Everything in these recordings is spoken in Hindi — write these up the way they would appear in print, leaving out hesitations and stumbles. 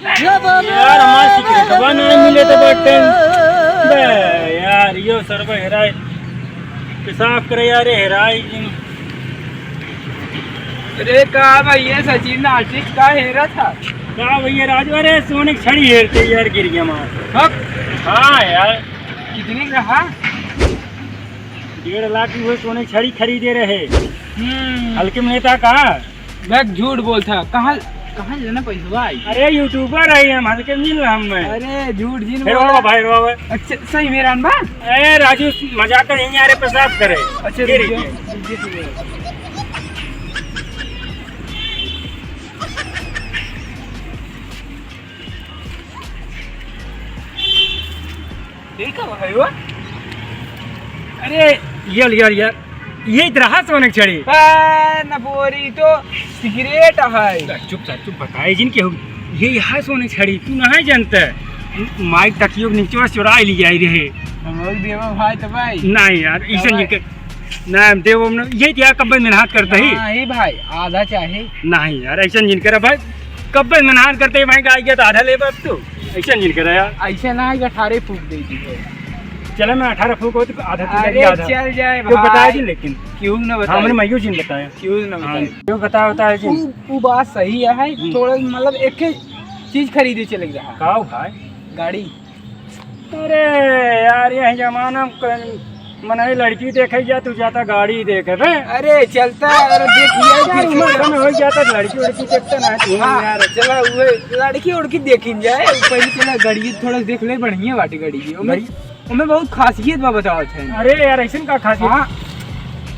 यार हमारे सिगरेटवा नहीं मिले तो बटे यार यो सर्व हेराय पेशाब करे यार हेराय अरे का भैया सचिन आर्टिस्ट का हेरा था का भैया राजू अरे सोने की छड़ी हेरते यार गिर गया मार हाँ यार कितने का रहा 1.5 लाख की वो सोने की छड़ी खरीदे रहे हल्के में नेता कहा मैं झूठ बोलता कहाँ कहाँ जाना पैसा आई अरे यूट्यूबर है हम हल्के मिल रहा हम अरे झूठ जी भाई अच्छा सही मेरा अनबा अरे राजू मजाक कर यहीं आ रहे पेशाब करे अच्छा है वो अरे यार ये इधर सोने की छड़ी न बोरी तो सिगरेट है चुप बताए जिन के ये यहाँ सोने की छड़ी तू नहीं जानता माइक तकियो नीचे चुरा ली आई रहे हम लोग देवा भाई तो भाई नहीं यार ईशन जी के ना देव ये यार कब्बे मेहनत करते ही नहीं भाई आधा चाहे नहीं यार ऐसा जिन करे भाई कब्बे मेहनत करते भाई गाय गया तो आधा ले बाप तू ऐसा जिन करे यार ऐसा ना 18 फूक दे दी चलो मैं 18 फूक हो तो आधा चल जाए भाई बताया जी लेकिन क्यों ना बताया हमने मयूर जी ने बताया क्यों ना बताया क्यों बताया जी वो बात सही है थोड़ा मतलब एक चीज खरीदे चले रहा का भाई गाड़ी अरे यार यही जमाना मने लड़की देखे जा तू जाता गाड़ी देखे बे अरे चलता अरे देखिए उम्र में हो जाता लड़की उड़की देखता ना तू यार चला वो लड़की उड़की देखिन जाए पहले चला गाड़ी थोड़ा देख ले बढ़िया बाटी गाड़ी की उनमें बहुत खासियत बा बताओ थे अरे यार ऐसे का खासियत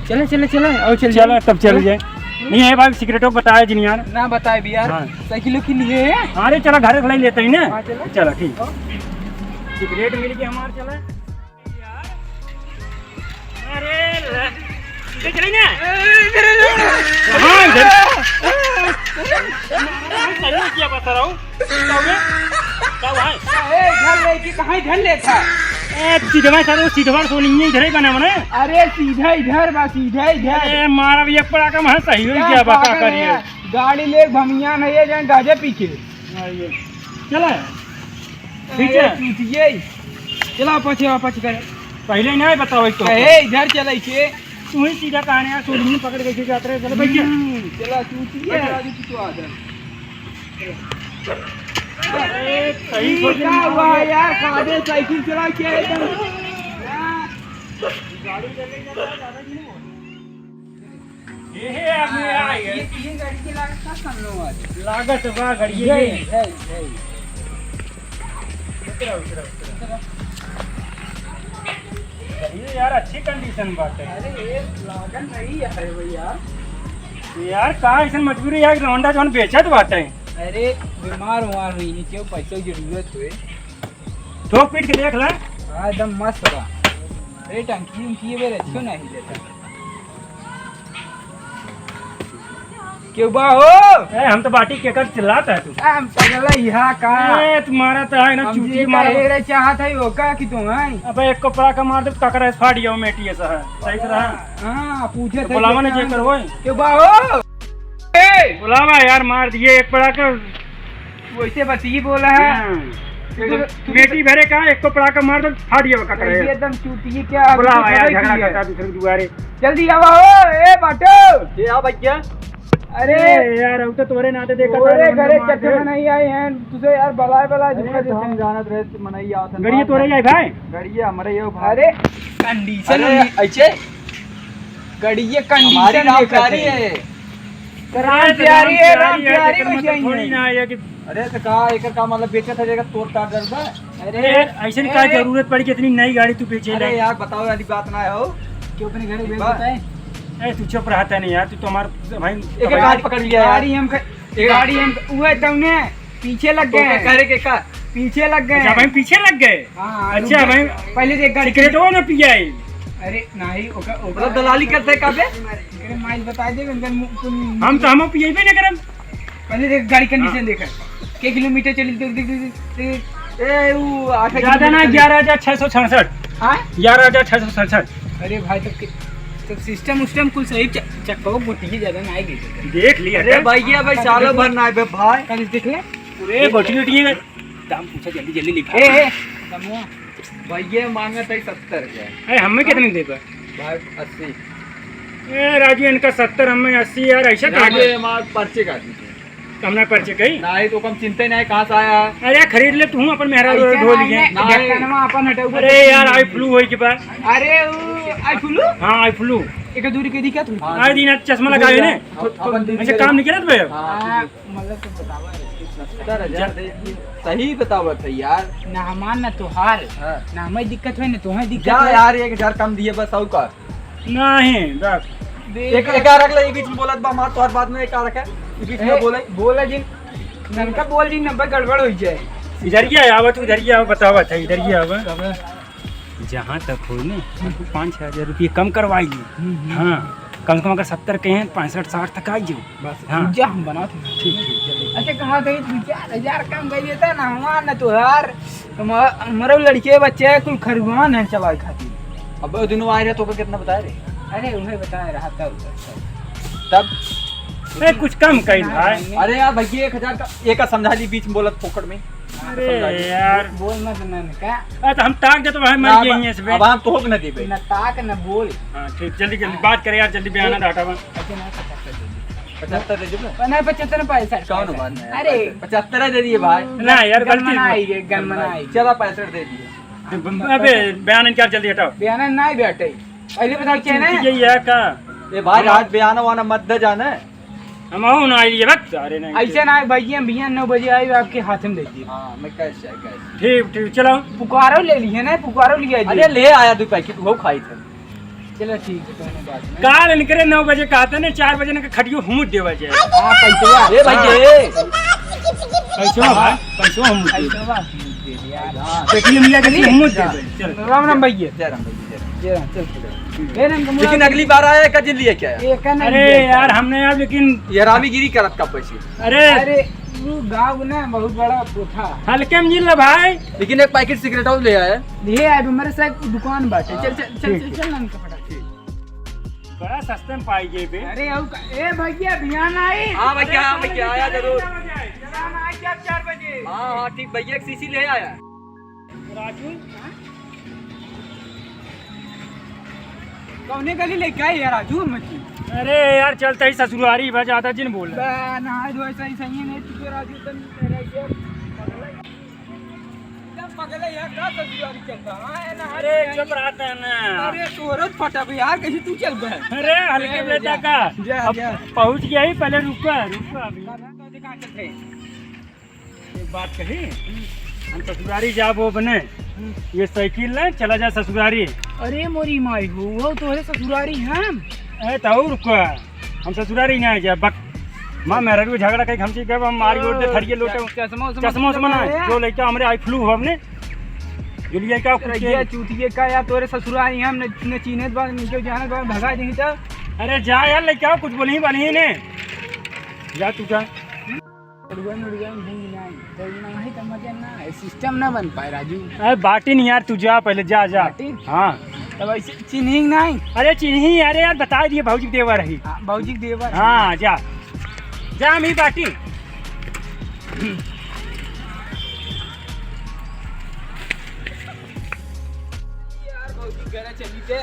चले और चल तब चल जाए नहीं है भाई सिगरेटो बताया जी यार ना बताए भी यार साइकिलों के लिए अरे चला घर खिलाई लेते ही ना चलो ठीक सिगरेट मिल गया हमारे चला अरे चले ना क्या बता रहा हूँ घर ले था सीधा सोनी इधर ही बना मने अरे सीधा इधर बा सीधा इधर मारा भी एक पड़ा का वहां सही हो क्या बाका करिए गाड़ी ले भमिया नहीं है जहां गाजे पीछे चला ठीक है चूतिए चला पछ कर पहले नहीं बताओ तो इधर चले छे तू ही सीधा कहानी यार सोनी पकड़ के जाते रहे चलो भैया चला चूतिए राजू तू आ जा सही हुआ यार कादे साइकिल चला के एकदम गाड़ी चले जाता दादाजी ने ये आदमी आ गया ये गाड़ी की लागत का समझो आज लागत बा गाड़ी है ये यार अच्छी कंडीशन बात है अरे ये लागत नहीं है भैया यार का ऐसा मजबूरी है होंडा जोन बेचत बात है अरे बीमार हुई है क्यों पैसों की जरूरत हुए तो पीट के देख ले एकदम मस्त बा अरे टंकी उनकी ये अच्छो नहीं देता क्यों बा हो हम तो बाटी के कर चिल्लाता है तू हम पगला यहां का तुम्हारा तो है ना चूटी मारा रे चाहत है वो का कि तू है अबे एक कपड़ा का मार दे ककरा फाड़ दियो मेटी ऐसा है सही से रहा हां पूछे थे बुलावा ने जे करवो क्यों बा हो बुलावा यार मार दिए एक पड़ा का वैसे बती बोला है बेटी भरे का एक कपड़ा का मार दे फाड़ दियो ककरा एकदम चूटी क्या बुलावा यार झगड़ा करता दूसरे दुआरे जल्दी आओ ए बाटो ये आ भैया अरे यार अब तो तोरे नाते देखा तोरे घरे चक्कर में नहीं आए हैं तुझे यार बलाए झुका दे हम जानत रहे मनई आवत गड़िया तोरे जाए भाई गड़िया हमारे यो भाई अरे कंडीशन ऐसे गड़िया कंडीशन रामप्यारी है रामप्यारी है रामप्यारी में थोड़ी ना है कि अरे तो का एकर का मतलब बेचा था जगह तोड़ तार दर्द अरे ऐसे का जरूरत पड़ी कि इतनी नई गाड़ी तू बेचे अरे यार बताओ वाली बात ना हो क्यों अपने घरे बेच देता है तू चुप रहता नहीं यार तू तो हमारे भाई एक गाड़ी पकड़ लिया गाड़ी हम वो तुमने पीछे लग गए करे के का पीछे लग गए अच्छा भाई पीछे लग गए अच्छा भाई पहले देख गाड़ी सिगरेट हो ना पिया अरे नहीं ओका दलाली करते काबे अरे माइल बता दे हम तो हम पिए भी ना करम पहले देख गाड़ी कंडीशन देख के किलोमीटर चली देख ए वो 8 ज्यादा ना 11666 हां 11667 अरे भाई तो सिस्टम कुल सही चक्को गोटी ज्यादा ना आएगी देख लिया अरे भैया भाई सालों भर ना है भाई कल देख ले पूरे गोटी गोटी दाम पूछा जल्दी जल्दी लिखा। ए भैया मांगा था 70,000। अरे हमें कितने दे पर भाई 80। ए राजू इनका 70 हमें 80 यार ऐसा काट ये हमारे पर्चे काट दीजिए। हमने पर्चे कही नहीं तो कम चिंता नहीं कहाँ से आया। अरे खरीद ले तू अपन मेहरा ढोल लिए। अरे यार आई फ्लू होई के पास। अरे आई फ्लू। हाँ आई फ्लू एक दूरी के दिक्कत हुई। आज दिन चश्मा लगाए ने अच्छा काम नहीं किया ना भाई। मतलब तुम बतावा 70,000 सही बतावा था यार। ना हमार ना तोहार ना हमें दिक्कत है ना तुम्हें दिक्कत है यार। 1,000 कम दिए बस और का नहीं बस एक रख ले बीच में बोलत बा मार तोहर बाद में एक रख है बीच में बोले जिन ननका बोल जी नंबर गड़बड़ हो जाए। इधर ही आवा तू इधर ही आवा बतावा था इधर ही आवा जहाँ तक हो ने 5-6 हजार रुपये कम करवाई हाँ कम से कम अगर 70 के हैं 65-60 तक आई जाओ बस। हाँ हम बना ठीक। अच्छा कहा गई 4,000 कम गई देता ना हमार ना तोहार हमारे लड़के बच्चे कुल खरगोन है चलाए खातिर। अब वो दिनों आए रहे तो कितना बताए रे। अरे उन्हें बताया रहा तब कुछ कम कही भाई। अरे यार भैया 1,000 का एक का समझा दी बीच में बोलत फोकट में। अरे यार बोल मत ना का। अरे तो हम ताक दे तो भाई मर गए हैं इसमें। अब हम तो न देबे ना ताक न बोल। हां ठीक जल्दी जल्दी बात करे यार जल्दी बयाना डाटा बन। 75 दे दे ना 75 पैसा कौन बात है। अरे 75 दे दिए भाई। ना यार गलती आई गन आई चला 65 दे दिए। अबे बयान इनकार जल्दी हटाओ। बयान नहीं बैठे पहले बता क्या है यही है का ए भाई रात बयान वाना मत दे जाना। हम आओ ना ये वक्त अरे नहीं ऐसे ना भैया भैया 9 बजे आई आपके हाथ में दे दी। हां मैं कैसे ठीक ठीक चलो पुकारो ले लिए ना पुकारो लिया। अरे ले आया 2 पैकेट वो खाई थे। चलो ठीक है कोई बात नहीं। काल निकले 9 बजे कहते ने 4 बजे ने खटियो हुमुत देवा जाए। हां पैसा ए भैया पैसा भाई पैसा हुमुत दे यार पेटीएम लिया के हुमुत दे। चल राम राम भैया जय राम भैया जय राम चल लेकिन अगली बार आया का जिन लिए क्या है। अरे यार हमने यार लेकिन ये रामीगिरी करत का पैसे। अरे वो गांव ना बहुत बड़ा कोठा हल्के में जिल भाई लेकिन एक पैकेट सिगरेट और ले आया ले आए मेरे से दुकान बाटे। चल चल चल चल ना कपड़ा बड़ा सस्ते में पाई जे पे। अरे ए भैया बियान आई। हां भैया आया जरूर जवान आई 4 बजे। हां ठीक भैया एक सीसी ले आया। राजू कौने गली ले गए यार राजू मची। अरे यार चलता ही ससुरारी बा ज्यादा जिन बोल रहा ना दो ऐसा ही सही नहीं तू राजू तन तेरा ये पगला यार का ससुरारी चल रहा है ना। अरे चुप रहता है ना। अरे तोरत फटा भी यार कहीं तू चल गया। अरे हल्के में लेता का पहुंच गया ही पहले रुका अभी कहां चलते एक बात कही हम ससुरारी जा वो बने ये साइकिल ले चला जा ससुरारी। अरे मोरी माई हो वो तो है ससुरारी हम ए तो रुका हम ससुरारी नहीं जा बक मां मेरा भी झगड़ा कहीं हमसे कब हम मारी ओर दे थड़िए लोटे चश्मा ना जो लेके हमरे आई फ्लू हमने जो लिया का ये चूतिए का या तोरे ससुरारी हम ने चीने बाद नीचे जाने बाद भगा देंगे तो। अरे जा यार लेके आओ कुछ बोली बनी ने जा तू जा सिस्टम ना बन पाए राजू। अरे बाटी नहीं यार तू जा पहले जा जा। हाँ तब ऐसे चिन्हिंग नहीं। अरे चिन्ही अरे यार बता दिए भौजी देवा रही। भौजी देवा हाँ जा जा हम ही बाटी। यार भौजी घर चली थे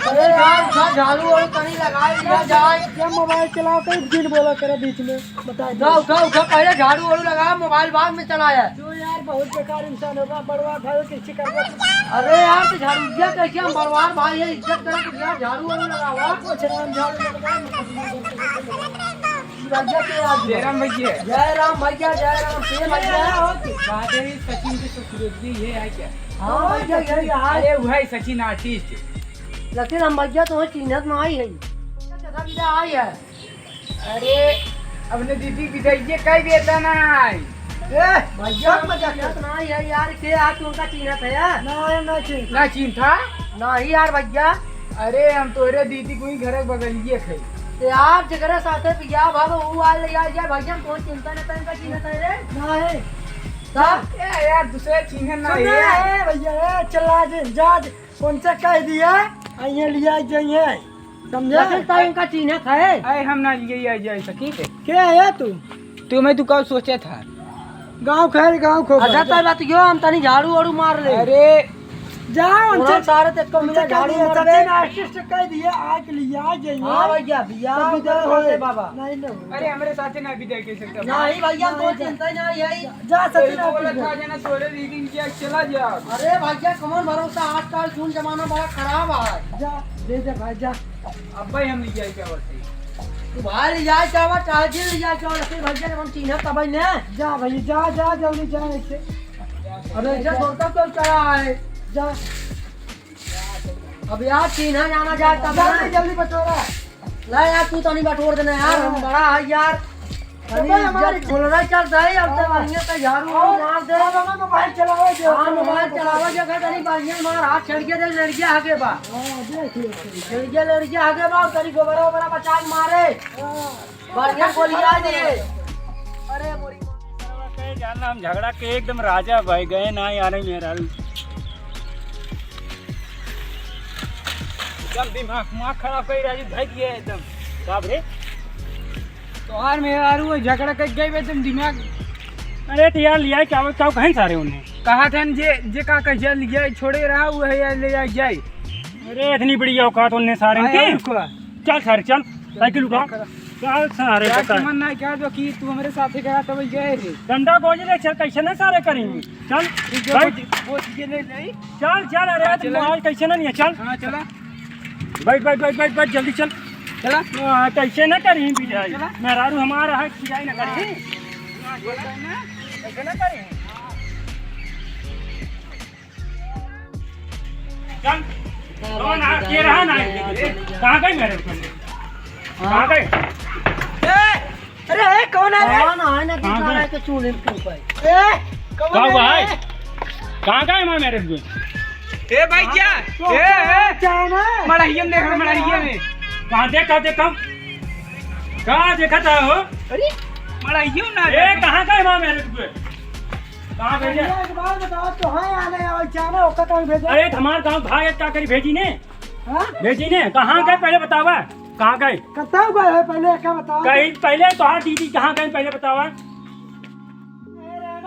अरे यार झाड़ू और कहीं लगा जाए क्या मोबाइल चलाओ कहीं दिन बोला करे बीच में बता उठा पहले झाड़ू और लगा मोबाइल बाद में चलाया जो यार बहुत बेकार इंसान होगा बर्बाद भाई किसी कर। अरे यार तो झाड़ू दिया कैसे हम बर्बाद भाई है इज्जत करो तो यार झाड़ू और लगावा कुछ राम झाड़ू जय राम भैया जय राम भैया जय राम प्रिय भैया सचिन के तो ये है क्या। हाँ भैया यही अरे वही सचिन आर्टिस्ट लेकिन हम भैया तो चिन्हत में आई है कैसा विदा आई है। अरे अपने दीदी विदाई कह देता ना भैया मजाक ना है यार के आज उनका चिन्हत है यार ना चिन्ह था नहीं यार भैया। अरे हम तोरे दीदी को ही घर बगलिए थे यार जगह साथे पिया भाग वो आ ले यार भैया कौन चिंता न तन का चिन्हत है रे ना है यार दूसरे चिन्ह ना सुन है भैया चला जहाज कौन से कह दिया आइए लिया जाइए समझा टाइम का चिन्ह है अरे हम ना ये आ जाए सकी थे क्या है तू मैं तू कब सोचा था गांव खैर गांव खो अच्छा तो बात क्यों हम तनी झाड़ू वाड़ू मार ले अरे जाओ उनसे उनसे सारे तक को मिला झाड़ू मार ले सचिन आशीष कह दिया आज लिया जाइए हां भैया भैया होते बाबा नहीं नहीं अरे हमारे साथ ना भी देख सकता नहीं भैया कोई चिंता नहीं यही जा सचिन सचिन बोला आशीष था जना सोरे रीडिंग किया चला जा अरे भैया कौन भरोसा आजकल खून जमाना बड़ा खराब है जा ले जा भाई जा अब भाई हम नहीं जाए क्या बोलते तू भाई ले जाए चावा चाहे ले जाए चावा रखे भैया ने हम चिन्ह तब ने जा भाई जा जा जल्दी जा ऐसे अरे इधर दौड़ता क्यों चला है जा अब यार चिन्ह जाना जाए तब जल्दी जल्दी बटोरा ला यार तू तो नहीं बटोर देना यार हम बड़ा है यार हमारी खोल रहा चल रही अब तो बढ़िया तो झाड़ू मार दे मोबाइल चलाओ जो हाँ मोबाइल चलावा जगह तनी बढ़िया मार हाथ छड़ के दे लड़कियां आगे बा लड़कियां आगे बा तनी गोबरा वोबरा बचा के मारे बढ़िया गोलियां दे अरे मोरी जानना हम झगड़ा के एकदम राजा भाई गए ना यार मेरा एकदम दिमाग खराब कर राजू भाई किए एकदम साहब रे तो यार मेरा आरू झगड़ा कर गए एकदम दिमाग अरे तो यार लिया क्या क्या कहें सारे उन्हें कहा था जे का कह लिया छोड़े रहा वो है ले जाए अरे इतनी बड़ी औकात उन्हें सारे के चल सारे चल साइकिल उठा चल सारे क्या बता मन ना क्या जो कि तू हमारे साथ गया तब गए थे डंडा गोज ले चल कैसे ना सारे करेंगे चल बैठ वो चीजें ले ले चल चल अरे तुम आज कैसे ना नहीं है चल हाँ चला बैठ बैठ बैठ बैठ बैठ जल्दी चल चला कैसे ना करें बिजाई मेहरारू हमारा है खिजाई ना करें कैसे ना करें चल कौन आ के रहा ना कहाँ गए मेरे कहाँ गए अरे कौन है कौन है ना दिखा रहा है कि चूल्हे के ऊपर कहाँ हुआ है कहाँ गए मैं मेरे को ए भैया चाइना मड़ाइया में देख मड़ाइया में कहाँ देखा देखा कहाँ देखा था हो अरे मड़ाइया ना ए कहाँ गए मैं मेरे को कहाँ भेजे एक बार बताओ तो है आने और चाइना ओका कहाँ भेजा अरे हमारे गाँव भाई क्या करी भेजी ने हाँ भेजी ने कहाँ गए पहले बतावा कहाँ गए कताऊ गए है पहले क्या बताओ कहीं पहले तो हाँ दीदी कहाँ गए पहले बतावा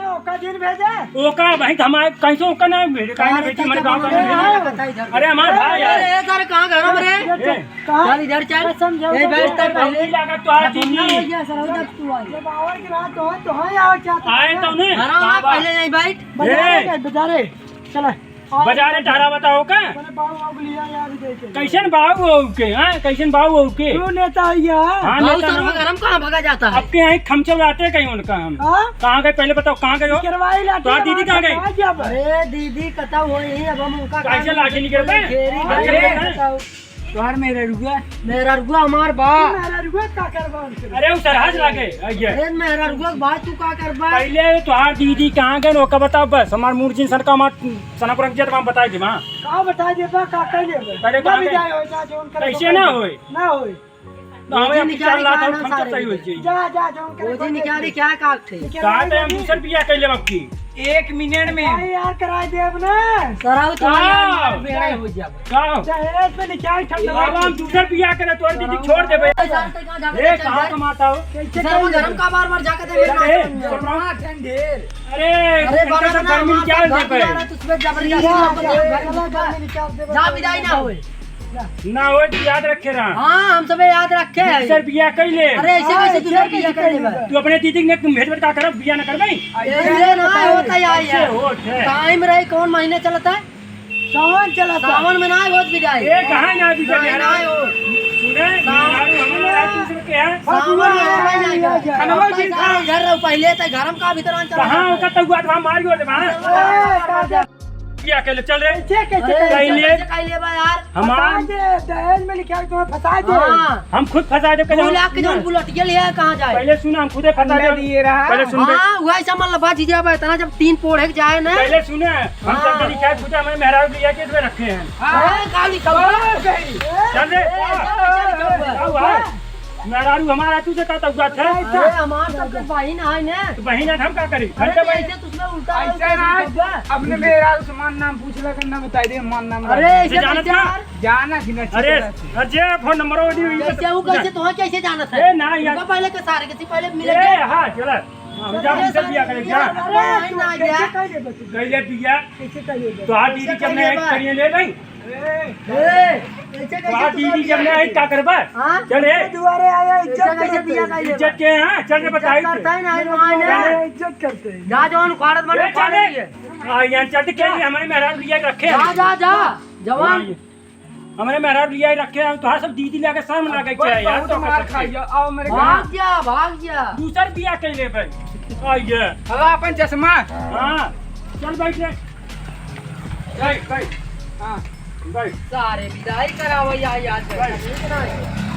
ओका दिन भेजा ओका भाई हमारे कैसे ओका ना भेजे कहीं ना भेजी हमारे गाँव का अरे हमारे भाई यार अरे सर कहाँ घर में रे चल इधर चल समझो ए बैठ तक पहले लागत तो आ दीदी भैया सर उधर तू आ जब आवर की रात तो है आओ चाहता आए तो नहीं घर में पहले नहीं बैठ बाजारे चला बाजारे टारा बताओ का मैंने बाबू बाबू लिया यार देखे कैसन बाबू हो के हाँ कैसन बाबू हो के क्यों नेता या हाँ बहुत नेता सर में ना। गरम कहाँ भगा जाता है आपके यहाँ खमचे उड़ाते कहीं उनका हम हाँ कहाँ गए पहले बताओ कहाँ गए हो करवाई लाठी तो दीदी कहाँ गई अरे दीदी कता हुई है अब हम उनका कैसे लाठी निकल घेरी गए गए। तोहर मेरे रुआ मेरा रुआ हमार बा मेरा रुपया का करवा अरे वो सरहद लागे आइए अरे मेरा रुआ बात तू का करबा पहले तुहार दीदी कहाँ गए ओका बताओ बस हमार मूर्जिन सर का हमार सनापुर के जब हम बताए थे वहाँ कहाँ बता देबा का कर लेबे पहले कहाँ गए? जाए हो जा जोन करे कैसे ना होए ना होए तो हमें अब निकाली चल रहा था कहाँ हम सारे तो सही हो चाहिए जा जा जोन करे ओजी निकाली क्या काट थे कहा थे हम दूसर पिया कर ले बाकी 1 मिनट में अरे यार कराई देब ना सराउ तो हाँ। बेड़ा हो जाबे कहो दहेज में निकाल ठंडा अब हम दूसर पिया करे तो दीदी छोड़ दे भाई ए कहाँ कमाता हो कैसे सर वो गरम का बार जाके दे ए, मेरा ठंडेर अरे अरे तुम बाबा तो ना गर्मी क्या दे पे तुझमें जबरदस्ती निकाल देब जा विदाई ना होए ना हो तो याद रखे रहा हाँ हम सब याद रखे हैं दूसर पिया कर ले अरे ऐसे कैसे दूसरा पिया कर लेबे तू अपने दीदी ने तुम भेज का करब बिया न करबई ये ना होता यार ऐसे हो है टाइम रही कौन महीने चलता है सावन चला सावन में ना होत विदाई ए कहां ना भी नहीं, चले नहीं हो। सुने हमारा दूसरे के है सावन में नहीं जाएगा खनवा जी घर रहो पहले तो गरम का भीतर चला कहां का तगुआ वहां मार गयो रे वहां क्या के चल रे कहीं ले बा यार हमार दहेज में लिखा तुम्हें फंसा दे हाँ हम खुद फंसा दे दो लाख के जो बुलेटिया लिया है कहाँ जाए पहले सुना हम खुदे फंसा दे दिए रहा पहले सुन बे हाँ वही समझ लो बात जाए इतना जब 3 पोढ़े के जाए ना पहले सुने हम हाँ। सब तरीके से पूछा हमें मेहराब लिया के इसमें रखे हैं काली चल रे क्या हुआ? मेहरारू हमारा तू से कहता हुआ था अरे हमार सबके बहिन है ने तो बहिन हम क्या करी अरे घंटे तो बैठ ऐसे तुझमें उल्टा ऐसे ना अपने मेरा सामान नाम पूछ लगा ना बता दे मान नाम अरे ऐसे जाना कैसे था? यार जाना कि नहीं अरे अजय फोन नंबर वो दी कैसे वो कैसे तुम्हें कैसे जाना था ए ना यार उनका पहले के सारे किसी पहले मिले ए हां चल हम जा चल दिया करे जा अरे ना गया गईले पिया तो आ दीदी जब ने करिए ले भाई ऐसे तो आ दीदी जब ने क्या करबा हां चल रे दुआरे आया ऐसे कैसे दिया का ये इज्जत के हां चल रे बताई करता है ना माने इज्जत करते हैं। जा जवान उखाड़त बने ए चल रे हां यहां चल के हमारे मेहरारू लिया रखे जा जा जा जवान हमारे मेहरारू लिया रखे हैं तो सब दीदी लेके सामने लगे चाहिए यार बहुत मार खाइयो आओ मेरे घर भाग जा दूसर बिया कैले भाई आइए हवा अपन चश्मा हाँ चल बैठ ले बैठ बैठ हाँ बैठ सारे विदाई करावो यार